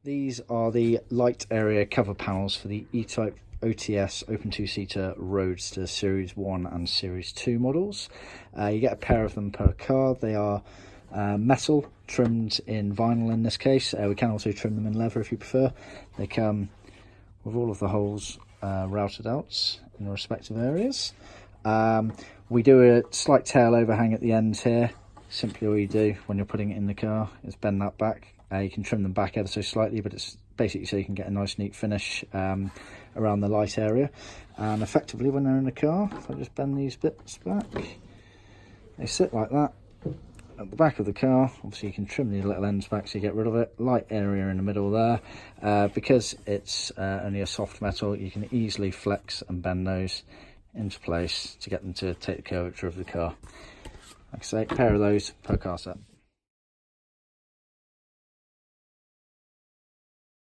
These are the light area cover panels for the E-Type OTS open two-seater Roadster Series 1 and Series 2 models. You get a pair of them per car. They are metal, trimmed in vinyl in this case. We can also trim them in leather if you prefer. They come with all of the holes routed out in the respective areas. We do a slight tail overhang at the end here. Simply all you do when you're putting it in the car is bend that back. You can trim them back ever so slightly, but it's basically so you can get a nice neat finish around the light area. And effectively when they're in the car, if I just bend these bits back, they sit like that at the back of the car. Obviously you can trim these little ends back so you get rid of it. Light area in the middle there. Because it's only a soft metal, you can easily flex and bend those into place to get them to take the curvature of the car. Like I say, a pair of those per car set.